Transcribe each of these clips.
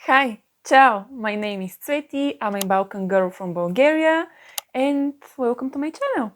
Hi, ciao, my name is Cveti, I'm a Balkan girl from Bulgaria and welcome to my channel.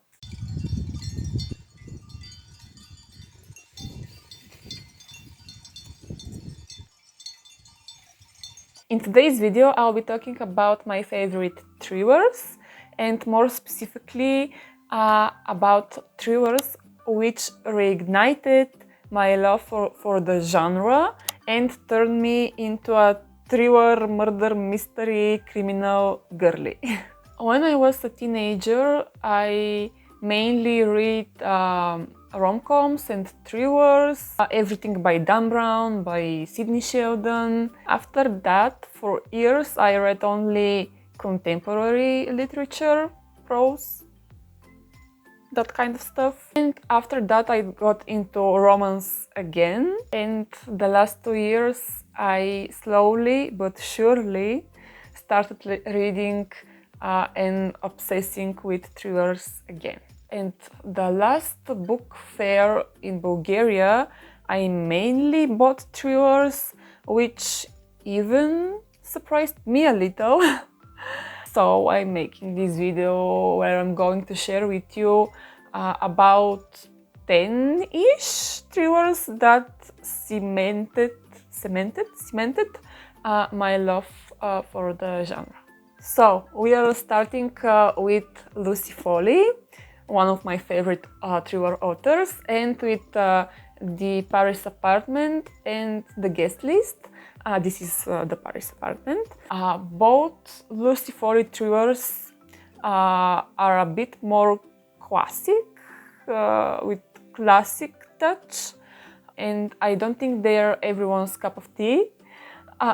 In today's video I'll be talking about my favorite thrillers and more specifically about thrillers which reignited my love for the genre and turned me into a thriller, murder, mystery, criminal girly. When I was a teenager, I mainly read rom-coms and thrillers, everything by Dan Brown, by Sidney Sheldon. After that, for years, I read only contemporary literature, prose, that kind of stuff. And after that, I got into romance again. And the last 2 years, I slowly but surely started reading and obsessing with thrillers again. And the last book fair in Bulgaria, I mainly bought thrillers, which even surprised me a little. So I'm making this video where I'm going to share with you about 10-ish thrillers that cemented my love for the genre. So we are starting with Lucy Foley, one of my favorite thriller authors, and with The Paris Apartment and The Guest List. This is The Paris Apartment. Both Lucy Foley thrillers are a bit more classic, with classic touch, and I don't think they're everyone's cup of tea.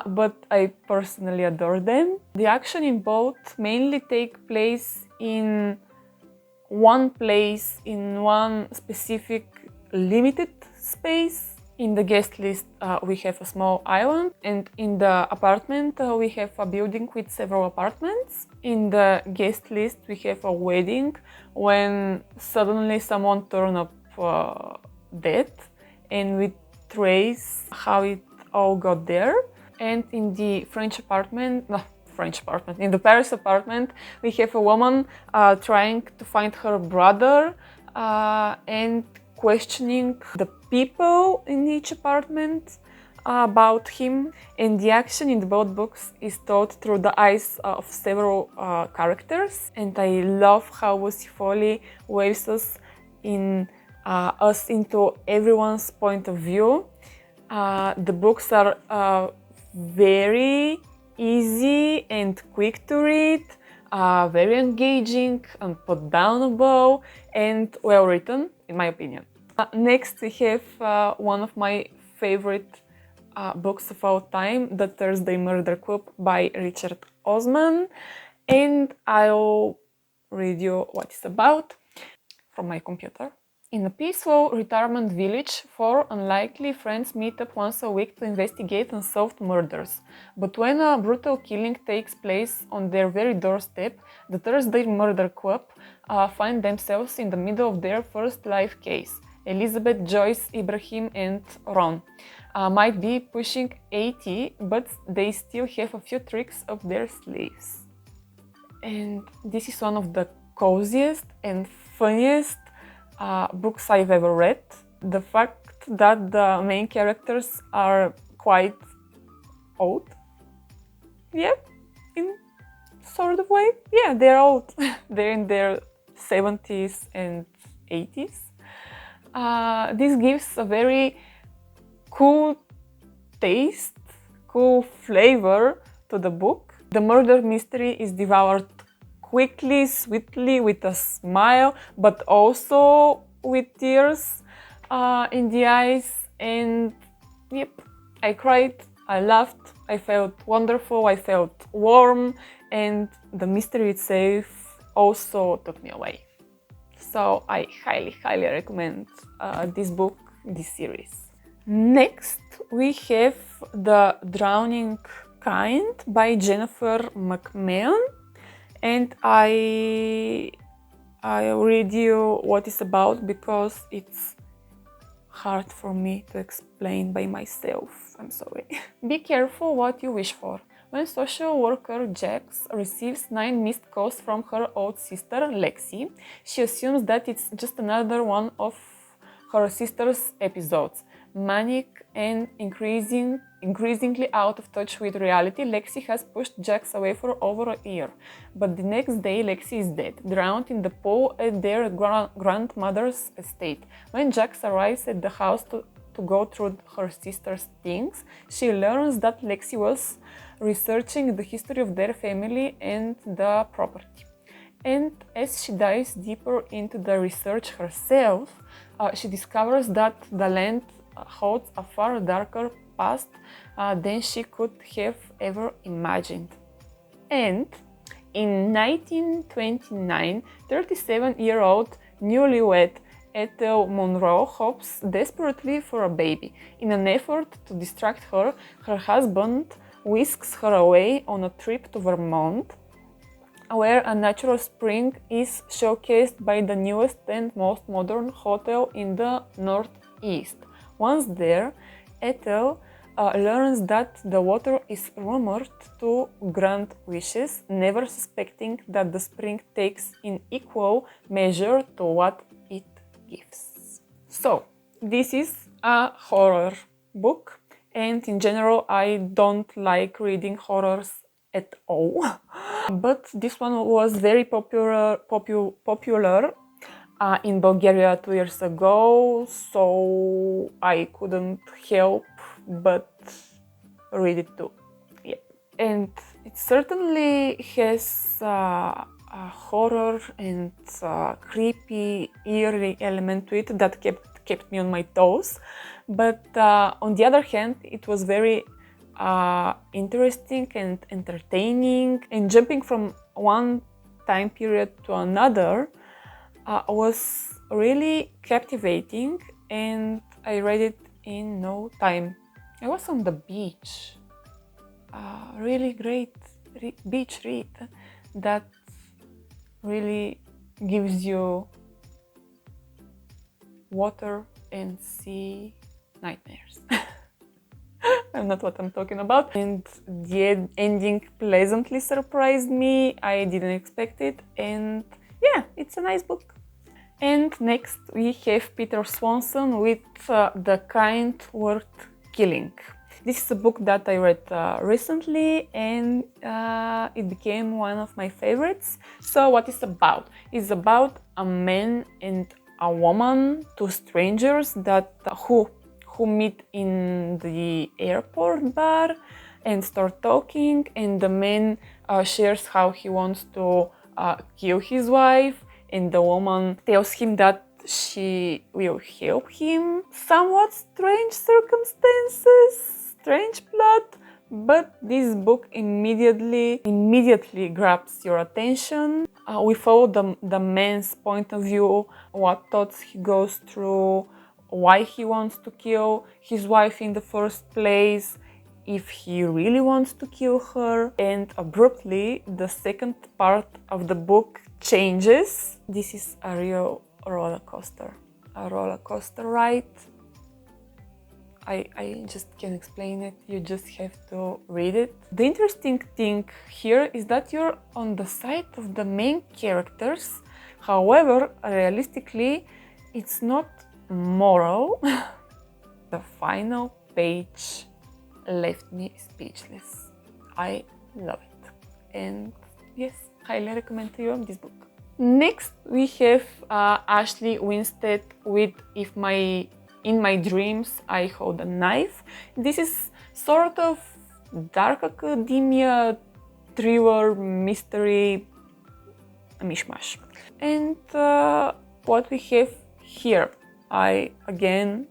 But I personally adore them. The action in both mainly take place in one place, in one specific limited space. In The Guest List, we have a small island, and in The Apartment, we have a building with several apartments. In The Guest List, we have a wedding when suddenly someone turns up dead, and we trace how it all got there. And in the in the Paris Apartment, we have a woman trying to find her brother and questioning the people in each apartment about him. And the action in both books is told through the eyes of several characters. And I love how Lucy Foley waves us into everyone's point of view. The books are very easy and quick to read, very engaging, unputdownable, and well written, in my opinion. Next, we have one of my favorite books of all time, The Thursday Murder Club by Richard Osman, and I'll read you what it's about from my computer. In a peaceful retirement village, four unlikely friends meet up once a week to investigate unsolved murders. But when a brutal killing takes place on their very doorstep, the Thursday Murder Club find themselves in the middle of their first live case. Elizabeth, Joyce, Ibrahim, and Ron might be pushing 80, but they still have a few tricks up their sleeves. And this is one of the coziest and funniest books I've ever read. The fact that the main characters are quite old, yeah, in sort of way, yeah, they're old. They're in their 70s and 80s. This gives a very cool taste, cool flavor to the book. The murder mystery is devoured quickly, sweetly, with a smile, but also with tears in the eyes. And yep, I cried, I laughed, I felt wonderful, I felt warm, and the mystery itself also took me away. So I highly, highly recommend this book, this series. Next, we have The Drowning Kind by Jennifer McMahon. And I read you what it's about because it's hard for me to explain by myself. I'm sorry. Be careful what you wish for. When social worker Jax receives 9 missed calls from her old sister Lexi, she assumes that it's just another one of her sister's episodes. Manic and increasingly out of touch with reality, Lexi has pushed Jax away for over a year. But the next day, Lexi is dead, drowned in the pool at their grandmother's estate. When Jax arrives at the house to go through her sister's things, she learns that Lexi was researching the history of their family and the property. And as she dives deeper into the research herself, she discovers that the land holds a far darker past than she could have ever imagined. And in 1929, 37-year-old newlywed Ethel Monroe hopes desperately for a baby. In an effort to distract her, her husband whisks her away on a trip to Vermont, where a natural spring is showcased by the newest and most modern hotel in the Northeast. Once there, Ethel learns that the water is rumored to grant wishes, never suspecting that the spring takes in equal measure to what it gives. So, this is a horror book, and in general I don't like reading horrors at all. But this one was very popular in Bulgaria 2 years ago, so I couldn't help but read it too. Yeah. And it certainly has a horror and creepy, eerie element to it that kept me on my toes. But on the other hand, it was very interesting and entertaining, and jumping from one time period to another was really captivating, and I read it in no time. I was on the beach, really great beach read that really gives you water and sea nightmares. I'm not what I'm talking about. And the ending pleasantly surprised me. I didn't expect it, and yeah, it's a nice book. And next we have Peter Swanson with The Kind Worth Killing. This is a book that I read recently, and it became one of my favorites. So what it's about? It's about a man and a woman, two strangers that who meet in the airport bar and start talking, and the man shares how he wants to kill his wife, and the woman tells him that she will help him. Somewhat strange circumstances, strange plot, but this book immediately grabs your attention. We follow the man's point of view, what thoughts he goes through, why he wants to kill his wife in the first place, if he really wants to kill her, and abruptly the second part of the book changes. This is a real roller coaster ride. I just can't explain it, you just have to read it. The interesting thing here is that you're on the side of the main characters, however, realistically, it's not moral. The final page left me speechless. I love it, and yes, highly recommend to you this book. Next we have Ashley Winstead with In My Dreams I Hold a Knife. This is sort of dark academia, thriller, mystery, a mishmash. And what we have here, I again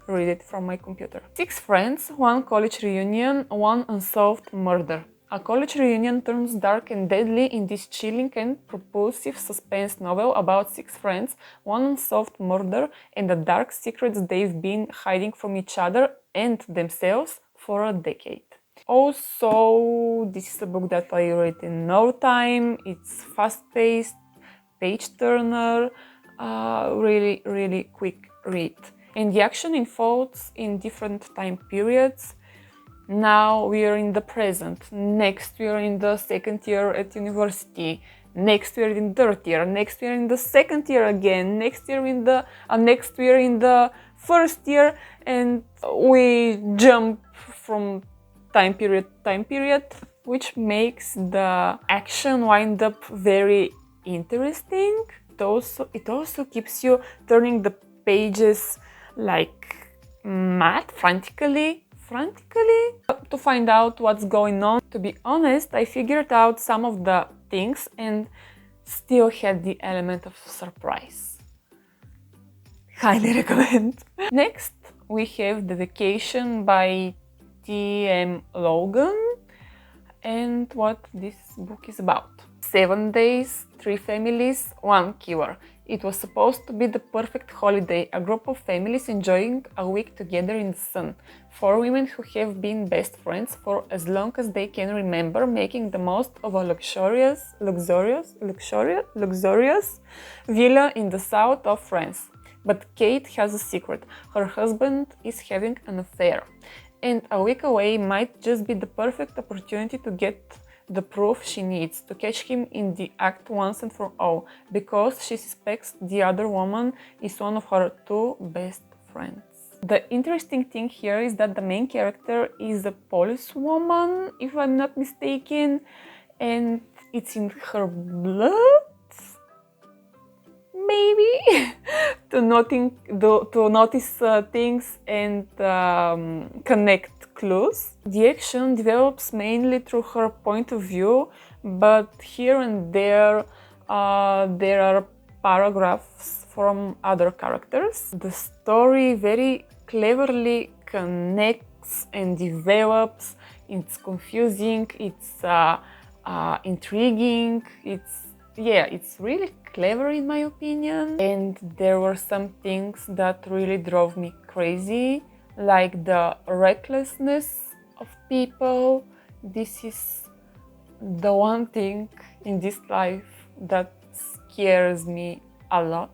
read it from my computer. 6 friends, 1 college reunion, 1 unsolved murder. A college reunion turns dark and deadly in this chilling and propulsive suspense novel about 6 friends, 1 unsolved murder, and the dark secrets they've been hiding from each other and themselves for a decade. Also, this is a book that I read in no time. It's fast-paced, page-turner, really quick read. And the action unfolds in different time periods, Now we are in the present. Next we are in the second year at university. Next we are in third year. Next we are in the second year again. Next year in the next we are in the first year, and we jump from time period to time period, which makes the action wind up very interesting. It also keeps you turning the pages like mad, frantically to find out what's going on. To be honest, I figured out some of the things and still had the element of surprise. Highly recommend. Next, we have The Vacation by T.M. Logan, and what this book is about. 7 days, 3 families, 1 killer. It was supposed to be the perfect holiday, a group of families enjoying a week together in the sun. 4 women who have been best friends for as long as they can remember, making the most of a luxurious villa in the south of France. But Kate has a secret. Her husband is having an affair. And a week away might just be the perfect opportunity to get the proof she needs to catch him in the act once and for all, because she suspects the other woman is one of her 2 best friends. The interesting thing here is that the main character is a Polish woman, if I'm not mistaken, and it's in her blood, maybe, to notice things and connect clues. The action develops mainly through her point of view, but here and there are paragraphs from other characters. The story very cleverly connects and develops. It's confusing, it's intriguing, it's really clever in my opinion. And there were some things that really drove me crazy, like the recklessness of people. This is the one thing in this life that scares me a lot.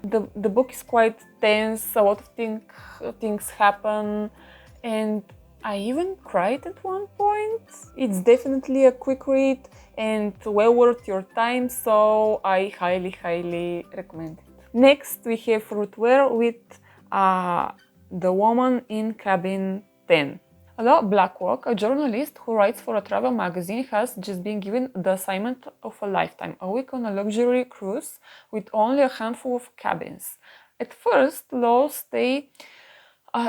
The book is quite tense, a lot of things happen, and I even cried at one point. It's definitely a quick read and well worth your time, so I highly recommend it. Next we have Fruitware with The Woman in Cabin 10. Aloha Blackwalk, a journalist who writes for a travel magazine, has just been given the assignment of a lifetime, a week on a luxury cruise with only a handful of cabins. At first, Low's stay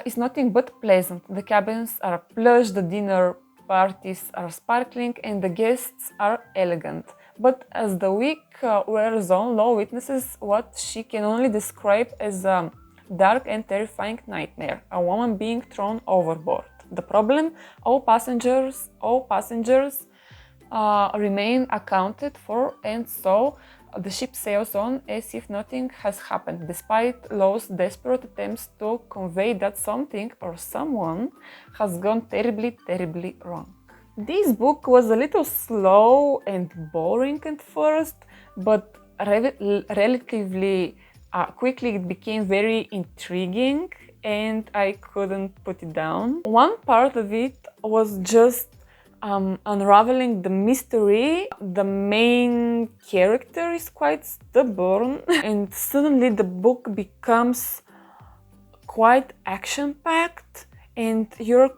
is nothing but pleasant. The cabins are plush, the dinner parties are sparkling, and the guests are elegant. But as the week wears on, Low witnesses what she can only describe as a dark and terrifying nightmare, a woman being thrown overboard. The problem? All passengers remain accounted for, and so the ship sails on as if nothing has happened, despite Low's desperate attempts to convey that something or someone has gone terribly wrong. This book was a little slow and boring at first, but relatively quickly it became very intriguing and I couldn't put it down. One part of it was just unraveling the mystery. The main character is quite stubborn and suddenly the book becomes quite action-packed and you're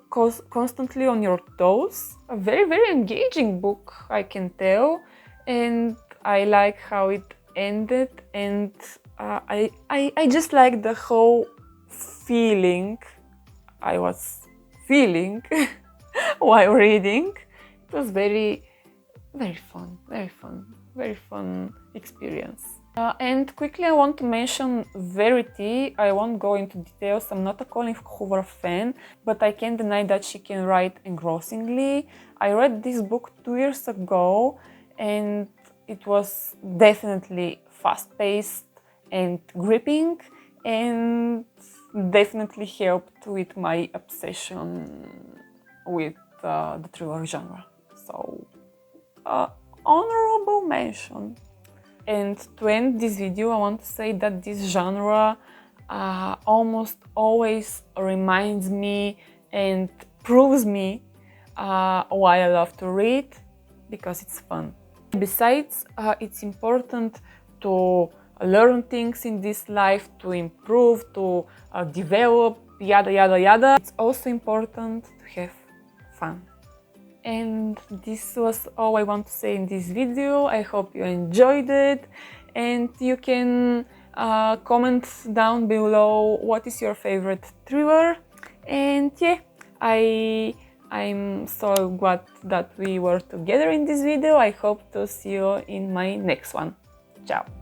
constantly on your toes. A very engaging book, I can tell, and I like how it ended, and I just like the whole feeling I was feeling while reading. It was very fun experience. And quickly I want to mention Verity. I won't go into details. I'm not a Colleen Hoover fan, but I can't deny that she can write engrossingly. I read this book 2 years ago and it was definitely fast-paced and gripping and definitely helped with my obsession with the thriller genre. So, honorable mention. And to end this video, I want to say that this genre almost always reminds me and proves me why I love to read, because it's fun. Besides, it's important to learn things in this life, to improve, to develop, yada yada yada. It's also important to have fun. And this was all I want to say in this video. I hope you enjoyed it, and you can comment down below what is your favorite thriller. And yeah, I'm so glad that we were together in this video. I hope to see you in my next one. Ciao!